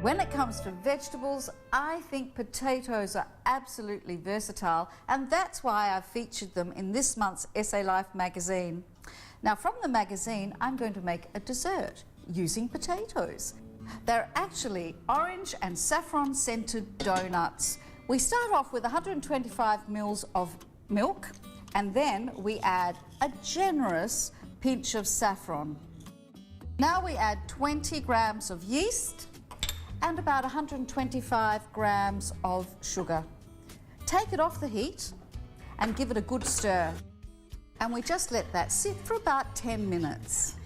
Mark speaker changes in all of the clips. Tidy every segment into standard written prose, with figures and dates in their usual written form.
Speaker 1: When it comes to vegetables, I think potatoes are absolutely versatile, and that's why I've featured them in this month's Essay Life magazine. Now, from the magazine, I'm going to make a dessert using potatoes. They're actually orange and saffron scented donuts. We start off with 125 mils of milk, and then we add a generous pinch of saffron. Now we add 20 grams of yeast and about 125 grams of sugar. Take it off the heat and give it a good stir. And we just let that sit for about 10 minutes.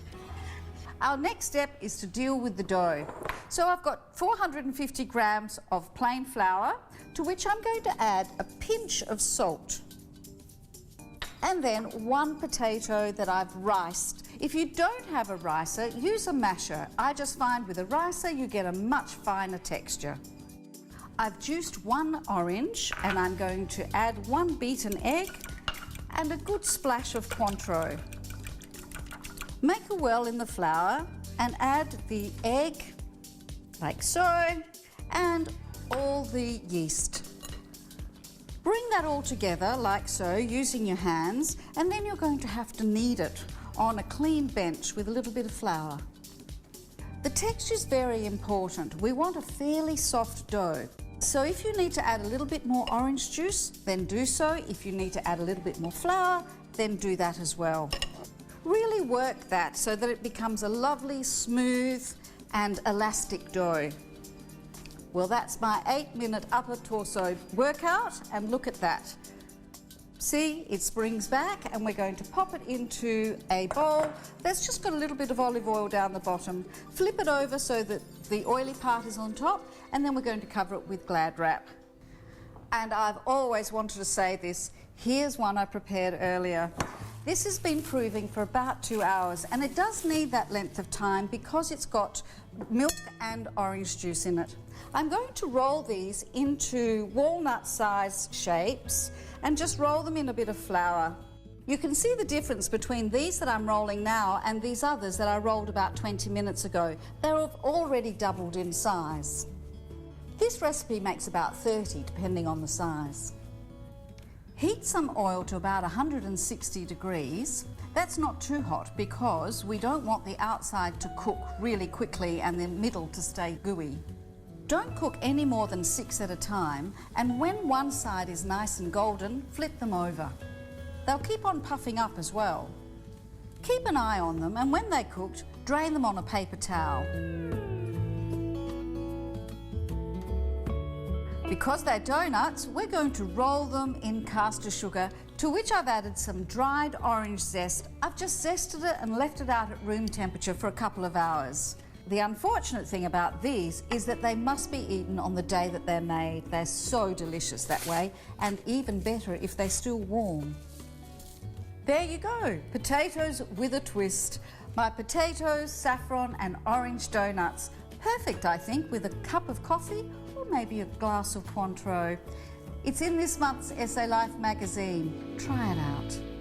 Speaker 1: Our next step is to deal with the dough. So I've got 450 grams of plain flour, to which I'm going to add a pinch of salt. And then 1 potato that I've riced. If you don't have a ricer, use a masher. I just find with a ricer you get a much finer texture. I've juiced 1 orange, and I'm going to add 1 beaten egg and a good splash of Cointreau. Make a well in the flour and add the egg, like so, and all the yeast. Bring that all together like so, using your hands, and then you're going to have to knead it on a clean bench with a little bit of flour. The texture is very important. We want a fairly soft dough. So if you need to add a little bit more orange juice, then do so. If you need to add a little bit more flour, then do that as well. Really work that so that it becomes a lovely, smooth and elastic dough. Well, that's my 8-minute upper torso workout, and look at that. See, it springs back, and we're going to pop it into a bowl that's just got a little bit of olive oil down the bottom. Flip it over so that the oily part is on top, and then we're going to cover it with Glad wrap. And I've always wanted to say this. Here's one I prepared earlier. This has been proving for about 2 hours, and it does need that length of time because it's got milk and orange juice in it. I'm going to roll these into walnut-sized shapes and just roll them in a bit of flour. You can see the difference between these that I'm rolling now and these others that I rolled about 20 minutes ago. They're already doubled in size. This recipe makes about 30, depending on the size. Heat some oil to about 160 degrees. That's not too hot because we don't want the outside to cook really quickly and the middle to stay gooey. Don't cook any more than 6 at a time, and when one side is nice and golden, flip them over. They'll keep on puffing up as well. Keep an eye on them, and when they're cooked, drain them on a paper towel. Because they're donuts, we're going to roll them in caster sugar, to which I've added some dried orange zest. I've just zested it and left it out at room temperature for a couple of hours. The unfortunate thing about these is that they must be eaten on the day that they're made. They're so delicious that way, and even better if they're still warm. There you go, potatoes with a twist. My potatoes, saffron and orange donuts. Perfect, I think, with a cup of coffee or maybe a glass of Cointreau. It's in this month's Essay Life magazine. Try it out.